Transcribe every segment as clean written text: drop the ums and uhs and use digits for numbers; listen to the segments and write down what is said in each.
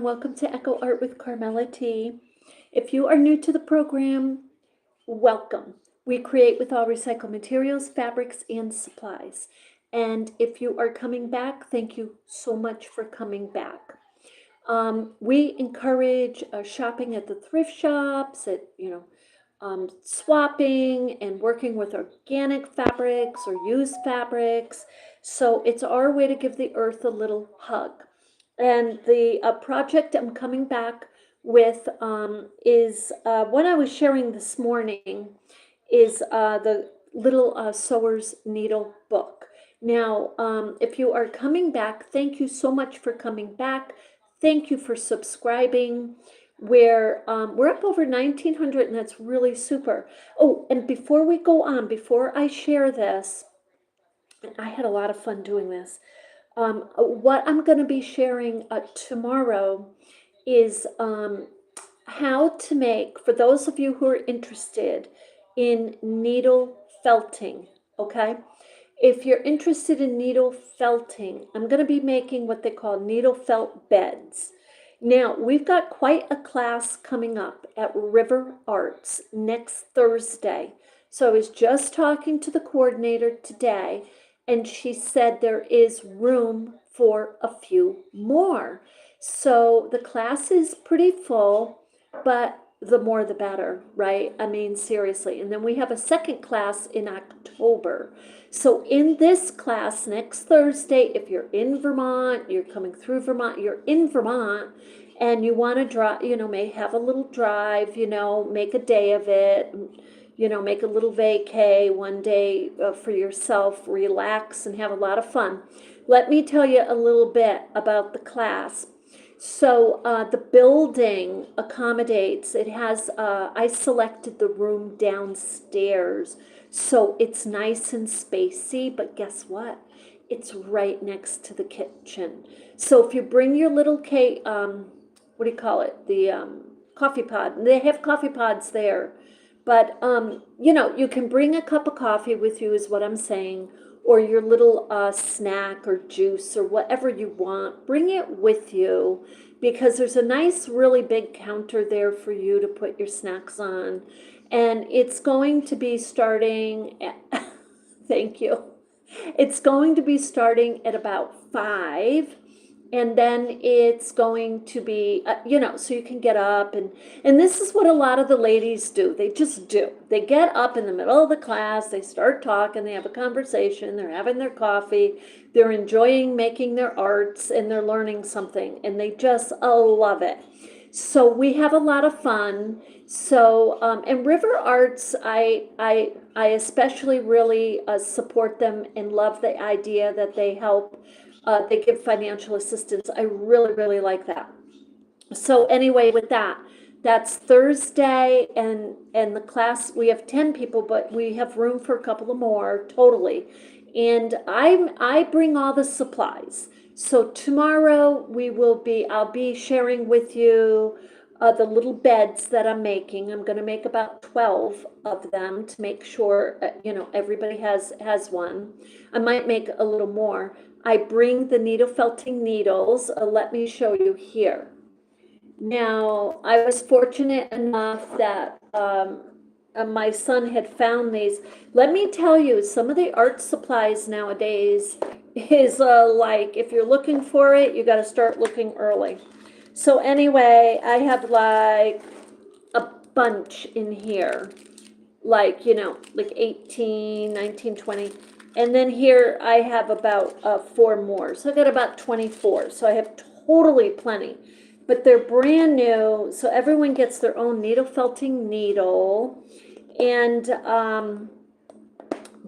welcome to Echo Art with Carmella-T. If you are new to the program, welcome. We create with all recycled materials, fabrics, and supplies. And if you are coming back, thank you so much for coming back. We encourage shopping at the thrift shops, swapping and working with organic fabrics or used fabrics. So it's our way to give the earth a little hug. And the project I'm coming back with is what I was sharing this morning is the Little Sewer's Needle book. Now, if you are coming back, thank you so much for coming back. Thank you for subscribing. We're up over 1,900, and that's really super. Oh, and before we go on, before I share this, and I had a lot of fun doing this. What I'm going to be sharing tomorrow is how to make, for those of you who are interested in needle felting, okay? If you're interested in needle felting, I'm going to be making what they call needle felt beds. Now, we've got quite a class coming up at River Arts next Thursday. So I was just talking to the coordinator today, and she said there is room for a few more. So the class is pretty full, but the more the better, right? I mean, seriously. And then we have a second class in October. So in this class next Thursday, if you're in Vermont, you're coming through Vermont, you're in Vermont, and you want to drive, may have a little drive, make a day of it, make a little vacay one day for yourself, relax and have a lot of fun. Let me tell you a little bit about the class. So the building accommodates, it has, I selected the room downstairs, so it's nice and spacey, but guess what? It's right next to the kitchen. So if you bring your little what do you call it? The coffee pod, they have coffee pods there. But, you can bring a cup of coffee with you is what I'm saying, or your little snack or juice or whatever you want. Bring it with you because there's a nice, really big counter there for you to put your snacks on. And it's going to be starting at, thank you. It's going to be starting at about 5. And then it's going to be, so you can get up. And this is what a lot of the ladies do. They just do. They get up in the middle of the class. They start talking. They have a conversation. They're having their coffee. They're enjoying making their arts. And they're learning something. And they just love it. So we have a lot of fun. So, and River Arts, I especially really support them and love the idea that they help. They give financial assistance. I really, really like that. So anyway, with that, that's Thursday, and the class, we have 10 people, but we have room for a couple of more, totally. And I bring all the supplies. So tomorrow I'll be sharing with you the little beds that I'm making. I'm going to make about 12 of them to make sure, everybody has one. I might make a little more. I bring the needle felting needles. Let me show you here. Now, I was fortunate enough that my son had found these. Let me tell you, some of the art supplies nowadays is like, if you're looking for it, you got to start looking early. So anyway, I have like a bunch in here, like 18, 19, 20. And then here I have about 4 more. So I got about 24. So I have totally plenty. But they're brand new. So everyone gets their own needle felting needle. And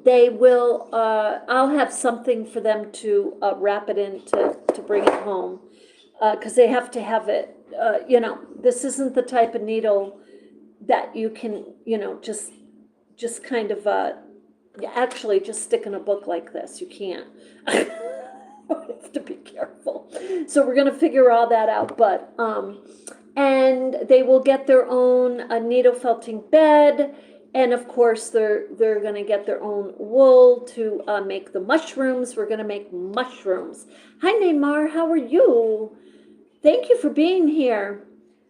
they will, I'll have something for them to wrap it in to bring it home. Because they have to have it, this isn't the type of needle that you can, just kind of, actually just stick in a book like this. You can't. You have to be careful. So we're going to figure all that out. But, and they will get their own needle felting bed. And of course, they're going to get their own wool to make the mushrooms. We're going to make mushrooms. Hi, Neymar. How are you? Thank you for being here.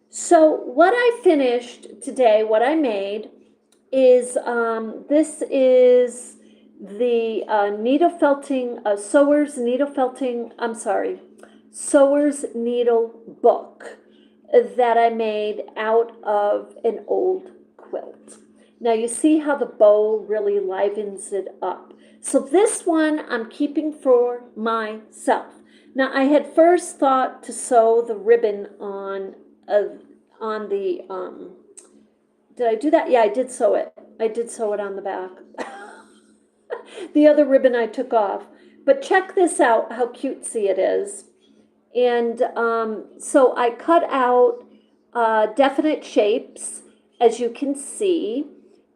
So what I finished today, what I made is this is the needle felting, sewer's needle book that I made out of an old quilt. Now you see how the bow really livens it up. So this one I'm keeping for myself. Now I had first thought to sew the ribbon on the did I do that? Yeah, I did sew it. I did sew it on the back. The other ribbon I took off. But check this out, how cutesy it is. And so I cut out definite shapes, as you can see,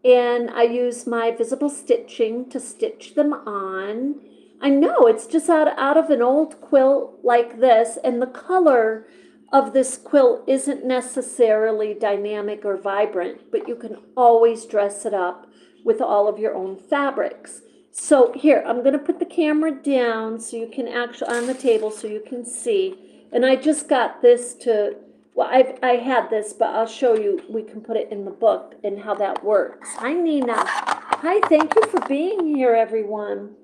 and I use my visible stitching to stitch them on. I know it's just out of an old quilt like this, and the color of this quilt isn't necessarily dynamic or vibrant, but you can always dress it up with all of your own fabrics. So here, I'm going to put the camera down so you can actually, on the table so you can see. And I just got this to, well, I had this, but I'll show you, we can put it in the book and how that works. Hi, Nina. Hi, thank you for being here, everyone.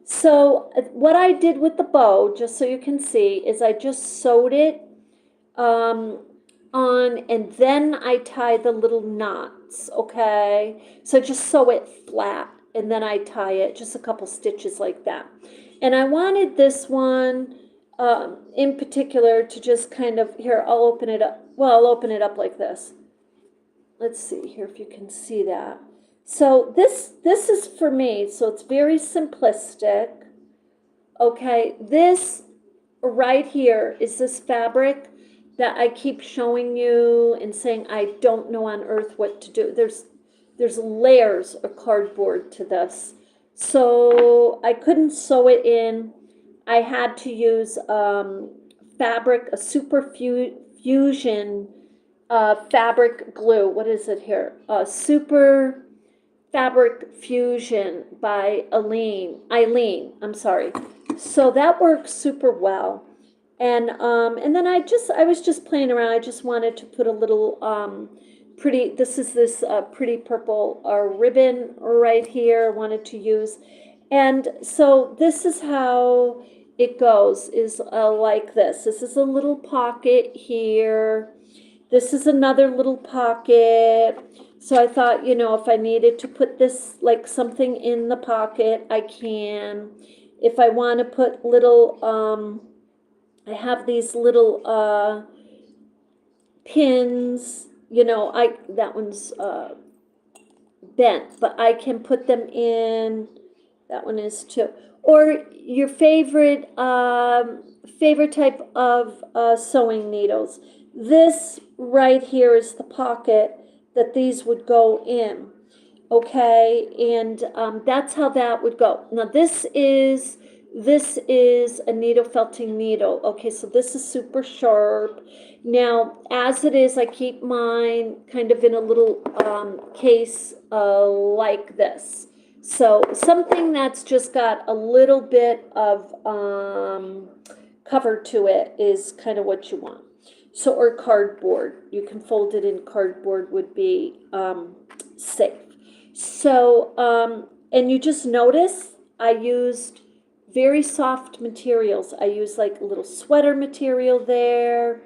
So what I did with the bow, just so you can see, is I just sewed it on, and then I tie the little knots, okay? So just sew it flat, and then I tie it, just a couple stitches like that. And I wanted this one in particular to just kind of, here, I'll open it up. Well, I'll open it up like this. Let's see here if you can see that. So this is for me, so it's very simplistic. Okay, this right here is this fabric that I keep showing you and saying I don't know on earth what to do. There's layers of cardboard to this. So I couldn't sew it in. I had to use fabric, a super fusion fabric glue. What is it here? Super Fabric Fusion by Eileen, I'm sorry. So that works super well. And then I was just playing around. I just wanted to put a little pretty, this pretty purple ribbon right here I wanted to use. And so this is how it goes, is like this. This is a little pocket here. This is another little pocket. So I thought, you know, if I needed to put this, like something in the pocket, I can. If I want to put little, I have these little pins, you know, that one's bent, but I can put them in. That one is too. Or your favorite type of sewing needles. This right here is the pocket that these would go in. Okay, and that's how that would go. Now this is a needle felting needle. Okay, so this is super sharp. Now, as it is, I keep mine kind of in a little case like this. So something that's just got a little bit of cover to it is kind of what you want. So, or cardboard. You can fold it in cardboard would be safe. So, and you just notice I used very soft materials. I used like a little sweater material there.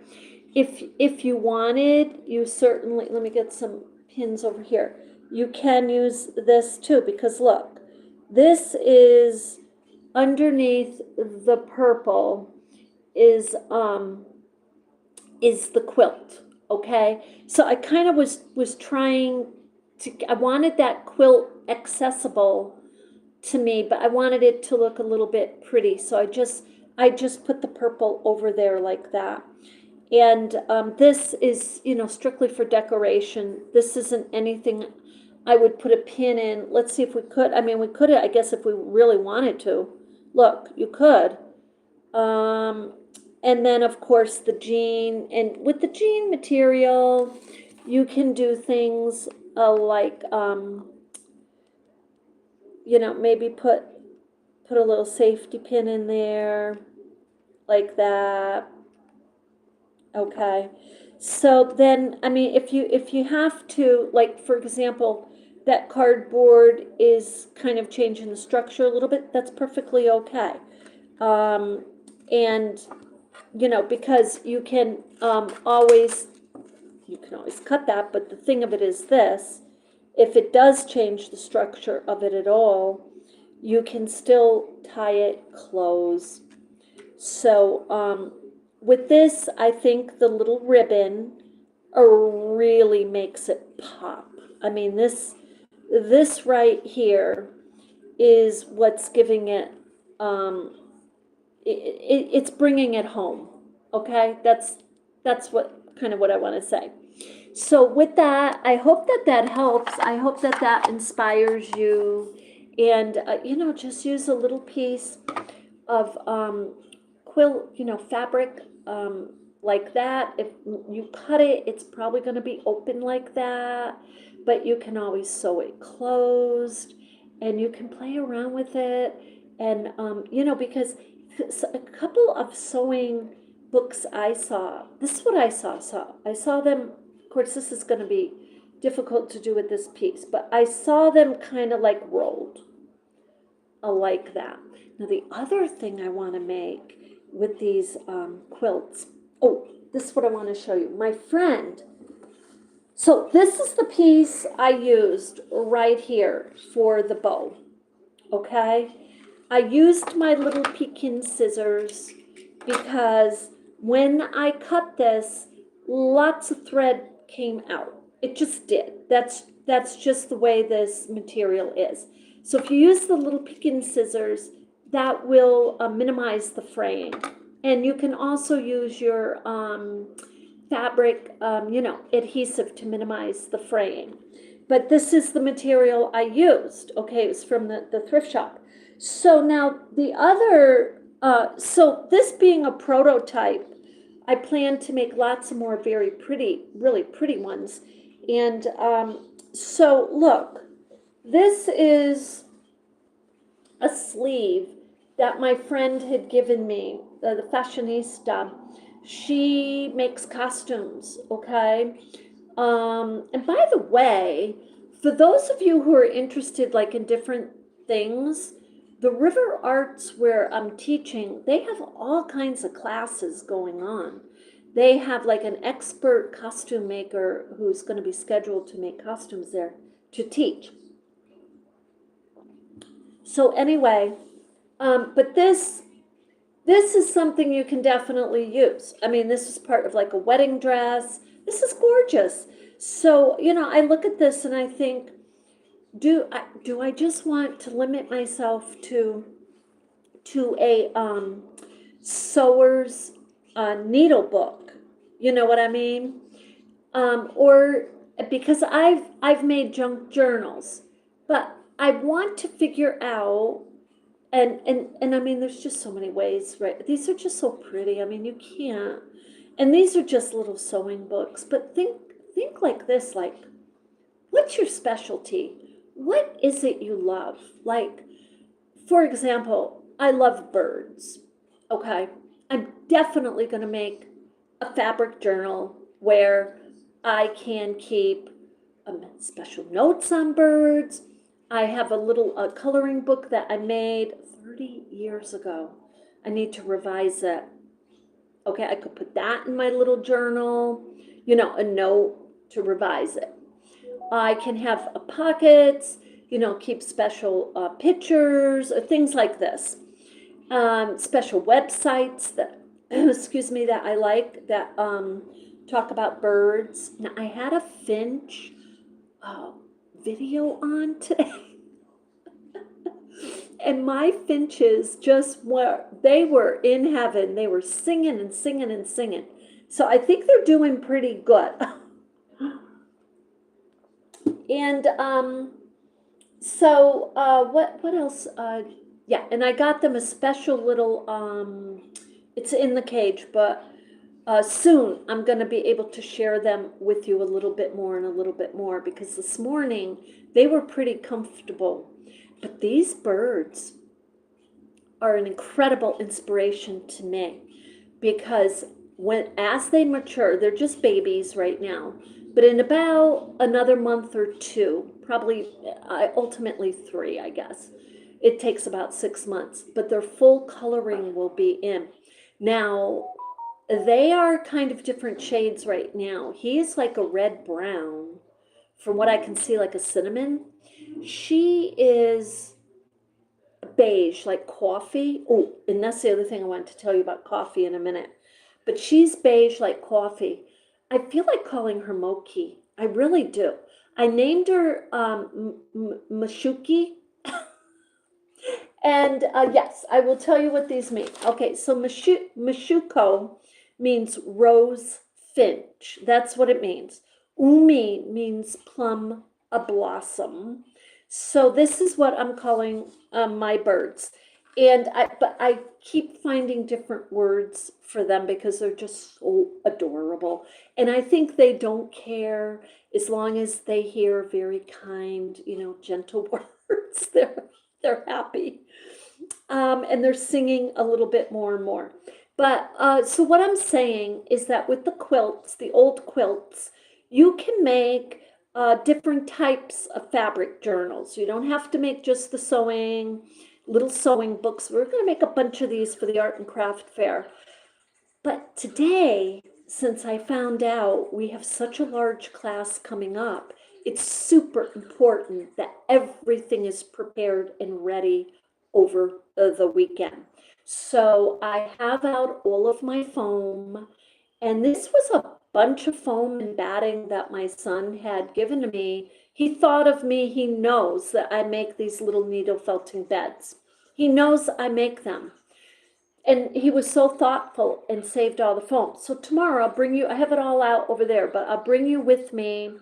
If you wanted, you certainly, let me get some pins over here. You can use this too, because look, this is underneath the purple is the quilt, okay? So I kind of was trying to, I wanted that quilt accessible to me, but I wanted it to look a little bit pretty. So I just put the purple over there like that. And this is, you know, strictly for decoration. This isn't anything I would put a pin in. Let's see if we could. I mean, we could, I guess, if we really wanted to. Look, you could. And then, of course, the jean. And with the jean material, you can do things like, you know, maybe put a little safety pin in there, like that. Okay. So then, I mean, if you have to, like, for example, that cardboard is kind of changing the structure a little bit, that's perfectly okay. Um, and, because you can always cut that, but the thing of it is this, if it does change the structure of it at all, you can still tie it close. So, with this, I think the little ribbon really makes it pop. I mean, this right here is what's giving it, it's bringing it home. Okay, that's what I want to say. So with that, I hope that helps. I hope that inspires you, and just use a little piece of quilt, fabric, like that. If you cut it, it's probably going to be open like that, but you can always sew it closed, and you can play around with it. And because a couple of sewing books I saw, this is what I saw them. Of course, this is going to be difficult to do with this piece, but I saw them kind of like rolled, like that. Now, the other thing I want to make with these quilts, oh, this is what I want to show you. My friend, so this is the piece I used right here for the bow, okay? I used my little Pekin scissors because when I cut this, lots of thread came out. It just did. That's just the way this material is. So if you use the little Pekin scissors, that will minimize the fraying. And you can also use your fabric, adhesive to minimize the fraying. But this is the material I used. Okay, it was from the thrift shop. So now the other, so this being a prototype, I plan to make lots of more very pretty, really pretty ones. And so look, this is a sleeve that my friend had given me, the fashionista. She makes costumes, okay? And by the way, for those of you who are interested, like in different things, the River Arts where I'm teaching, they have all kinds of classes going on. They have like an expert costume maker who's going to be scheduled to make costumes there to teach. So anyway, but this is something you can definitely use. I mean, this is part of like a wedding dress. This is gorgeous. So, I look at this and I think, do I just want to limit myself to a sewer's needle book? You know what I mean? Or because I've made junk journals, but I want to figure out, and I mean, there's just so many ways, right? These are just so pretty. I mean, you can't. And these are just little sewing books, but think like this, like, what's your specialty? What is it you love? Like, for example, I love birds. Okay. I'm definitely going to make a fabric journal where I can keep special notes on birds. I have a little coloring book that I made 30 years ago. I need to revise it. Okay, I could put that in my little journal, a note to revise it. I can have pockets, keep special pictures, things like this. Special websites that, excuse me, that I like that talk about birds. Now, I had a finch video on today. And my finches they were in heaven. They were singing and singing and singing. So I think they're doing pretty good. And so what else? Yeah, and I got them a special little, it's in the cage, but soon I'm going to be able to share them with you a little bit more, because this morning they were pretty comfortable. But these birds are an incredible inspiration to me, because as they mature, they're just babies right now, but in about another month or two, probably ultimately 3, I guess. It takes about 6 months, but their full coloring will be in. Now, they are kind of different shades right now. He is like a red brown, from what I can see, like a cinnamon. She is beige, like coffee. Oh, and that's the other thing I wanted to tell you about coffee in a minute. But she's beige like coffee. I feel like calling her Moki. I really do. I named her Mashuki. And yes, I will tell you what these mean. Okay, so Mashuko means rose finch. That's what it means. Umi means plum, a blossom. So this is what I'm calling my birds. And but I keep finding different words for them because they're just so adorable. And I think they don't care as long as they hear very kind, gentle words. They're happy. And they're singing a little bit more and more. But so what I'm saying is that with the quilts, the old quilts, you can make different types of fabric journals. You don't have to make just the sewing, little sewing books. We're going to make a bunch of these for the art and craft fair. But today, since I found out we have such a large class coming up, it's super important that everything is prepared and ready over the weekend. So I have out all of my foam, and this was a bunch of foam and batting that my son had given to me. He thought of me. He knows that I make these little needle felting beds. He knows I make them. And he was so thoughtful and saved all the foam. So tomorrow I'll bring you, I have it all out over there, but I'll bring you with me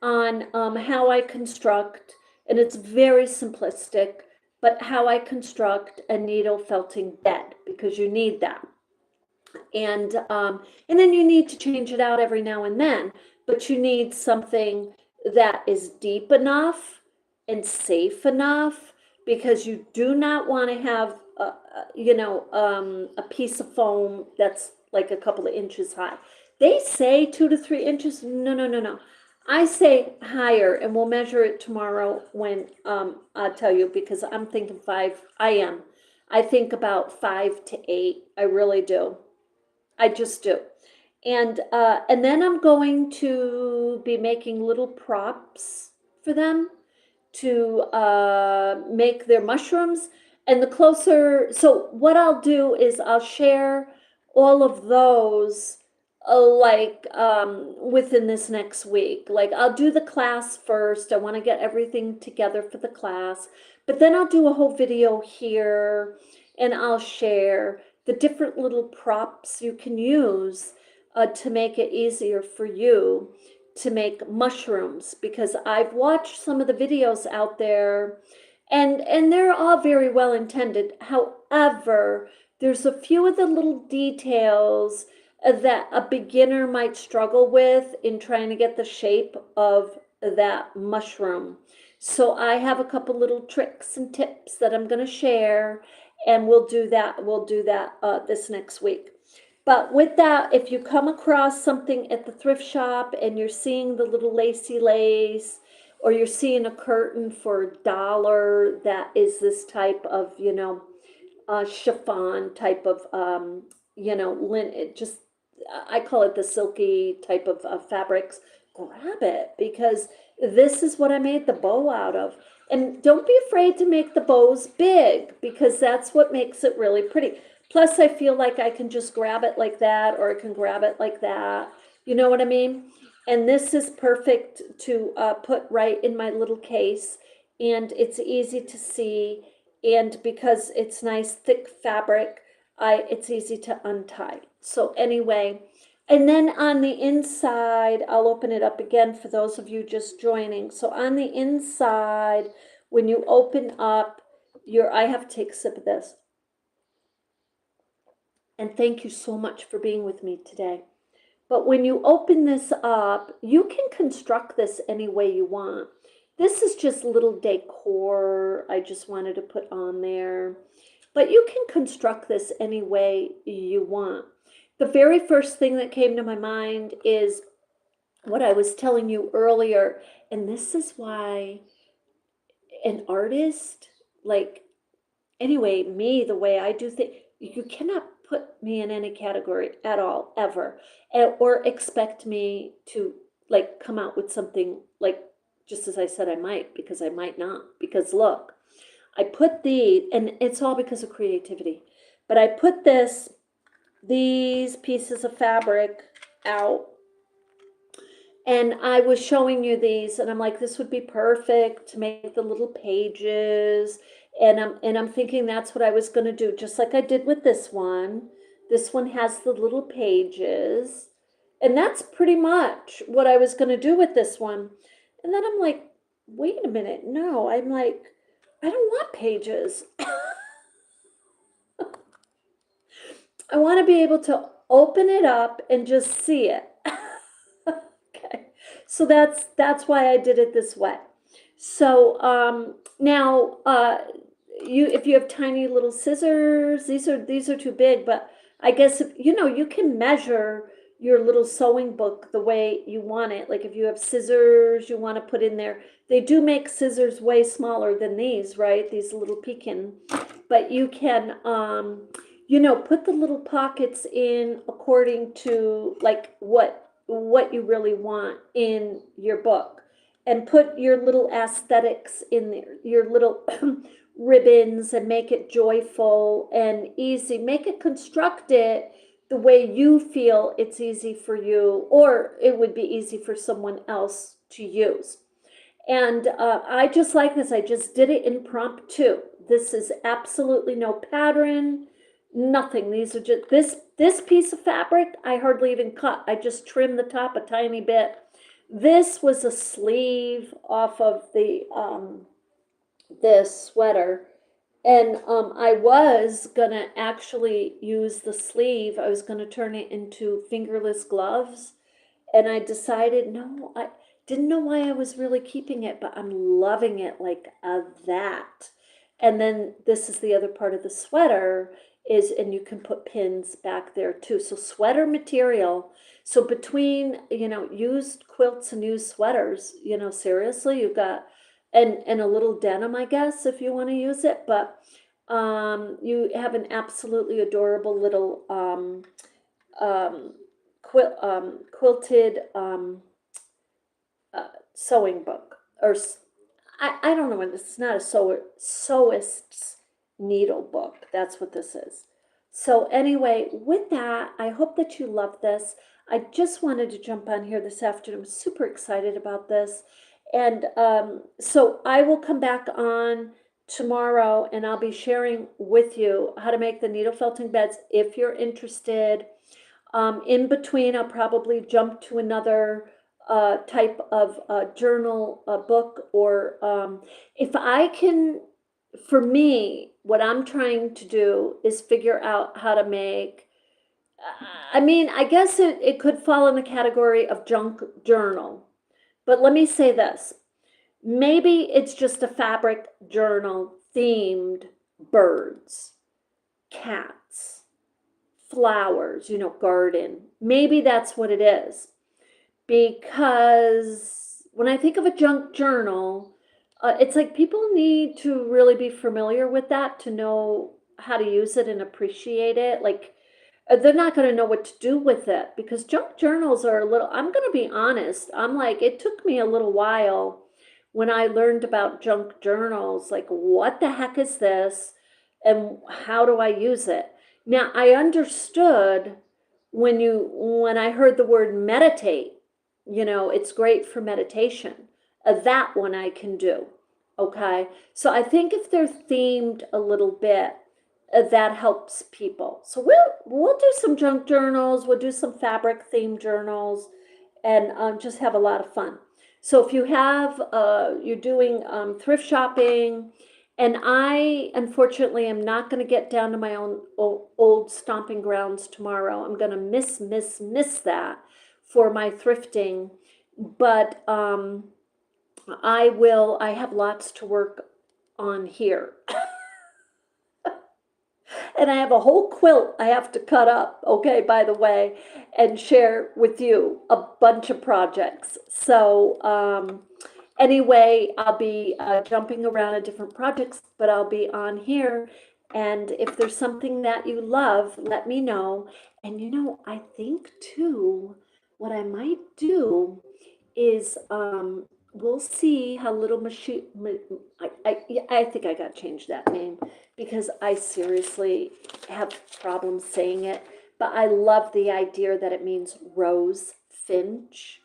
on how I construct, and it's very simplistic, but how I construct a needle felting bed, because you need that. And then you need to change it out every now and then, but you need something that is deep enough and safe enough, because you do not want to have a piece of foam that's like a couple of inches high. They say 2 to 3 inches. No, no, no, no. I say higher, and we'll measure it tomorrow when I'll tell you, because I'm thinking 5. I think about 5 to 8. I really do. I just do. And then I'm going to be making little props for them to make their mushrooms. And the closer, so what I'll do is I'll share all of those within this next week. Like, I'll do the class first. I want to get everything together for the class, but then I'll do a whole video here, and I'll share the different little props you can use to make it easier for you to make mushrooms, because I've watched some of the videos out there, and they're all very well intended. However, there's a few of the little details that a beginner might struggle with in trying to get the shape of that mushroom. So I have a couple little tricks and tips that I'm going to share, and we'll do that this next week. But with that, if you come across something at the thrift shop and you're seeing the little lacy lace, or you're seeing a curtain for $1 that is this type of, chiffon type of, linen, just, I call it the silky type of fabrics, grab it, because this is what I made the bow out of. And don't be afraid to make the bows big, because that's what makes it really pretty. Plus, I feel like I can just grab it like that, or I can grab it like that. You know what I mean? And this is perfect to put right in my little case, and it's easy to see. And because it's nice, thick fabric, it's easy to untie. So anyway, and then on the inside, I'll open it up again for those of you just joining. So on the inside, when you open up I have to take a sip of this. And thank you so much for being with me today. But when you open this up, you can construct this any way you want. This is just little decor I just wanted to put on there. But you can construct this any way you want. the very first thing that came to my mind is what I was telling you earlier. And this is why an artist, like, anyway, me, the way I do things, you cannot put me in any category at all, ever, or expect me to like come out with something like, just as I said I might, because I might not. Because look, I put and it's all because of creativity, but I put these pieces of fabric out, and I was showing you these, and I'm like, this would be perfect to make the little pages. And I'm thinking that's what I was going to do, just like I did with this one. This one has the little pages, and that's pretty much what I was going to do with this one. And then I'm like, wait a minute, no, I'm like, I don't want pages. I want to be able to open it up and just see it. Okay, so that's why I did it this way. So now if you have tiny little scissors, these are too big, but I guess you can measure your little sewing book the way you want it. Like if you have scissors you want to put in there, they do make scissors way smaller than these, right? These little pekin, but you can put the little pockets in according to like what you really want in your book, and put your little aesthetics in there, your little ribbons, and make it joyful and easy. Make it, construct it the way you feel it's easy for you, or it would be easy for someone else to use. And I just like this. I just did it impromptu. This is absolutely no pattern, nothing. These are just, this piece of fabric I hardly even cut. I just trimmed the top a tiny bit. This was a sleeve off of the this sweater, and I was gonna actually use the sleeve. I was gonna turn it into fingerless gloves, and I decided no, I didn't know why I was really keeping it, but I'm loving it like that. And then this is the other part of the sweater and you can put pins back there too. So sweater material. So between, used quilts and used sweaters, seriously, you've got, and a little denim, I guess, if you want to use it, but you have an absolutely adorable little quilted sewing book, or I don't know what this is. Not a sewist's needle book. That's what this is. So anyway, with that, I hope that you love this. I just wanted to jump on here this afternoon. I'm super excited about this. And so I will come back on tomorrow, and I'll be sharing with you how to make the needle felting beds if you're interested. In between, I'll probably jump to another type of journal book, or if I can, for me, what I'm trying to do is figure out how to make, I mean, I guess it could fall in the category of junk journal, but let me say this. Maybe it's just a fabric journal themed birds, cats, flowers, garden. Maybe that's what it is. Because when I think of a junk journal, it's like people need to really be familiar with that to know how to use it and appreciate it. Like, they're not going to know what to do with it, because junk journals are a little, I'm going to be honest, I'm like, it took me a little while when I learned about junk journals, like, what the heck is this and how do I use it? Now, I understood when I heard the word meditate, it's great for meditation. That one I can do. Okay. So I think if they're themed a little bit, that helps people. So we'll do some junk journals. We'll do some fabric themed journals, and just have a lot of fun. So if you have, you're doing thrift shopping, and I unfortunately am not going to get down to my own old stomping grounds tomorrow. I'm going to miss that for my thrifting, but I have lots to work on here. And I have a whole quilt I have to cut up, okay, by the way, and share with you a bunch of projects. So, anyway, I'll be jumping around to different projects, but I'll be on here. And if there's something that you love, let me know. And I think too, what I might do is we'll see how little machine. Yeah, I think I got to change that name because I seriously have problems saying it. But I love the idea that it means rose finch,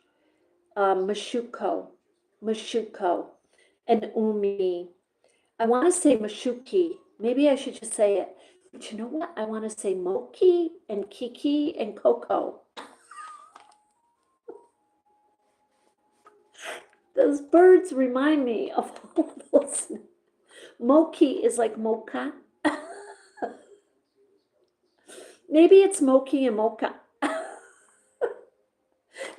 Mashuko, Mashuko, and Umi. I want to say Mashuki. Maybe I should just say it. But you know what? I want to say Moki and Kiki and Coco. Those birds remind me of all those. Moki is like mocha. Maybe it's Moki and mocha.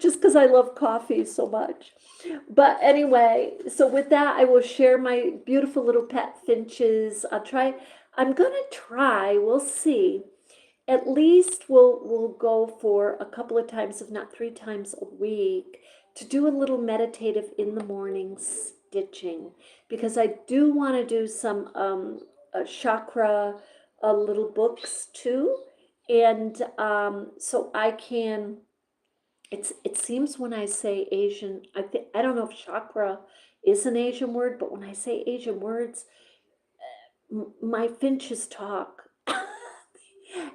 Just because I love coffee so much. But anyway, so with that, I will share my beautiful little pet finches. I'm going to try, we'll see. At least we'll go for a couple of times, if not 3 times a week, to do a little meditative in the morning stitching. Because I do want to do some chakra little books too. And so I can. It seems when I say Asian, I don't know if chakra is an Asian word, but when I say Asian words, my finches talk.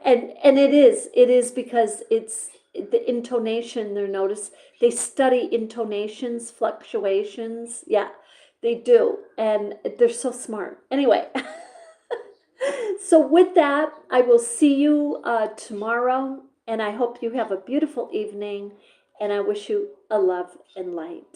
And it is because it's the intonation. They study intonations, fluctuations. Yeah, they do, and they're so smart. Anyway, so with that, I will see you tomorrow, and I hope you have a beautiful evening, and I wish you a love and light.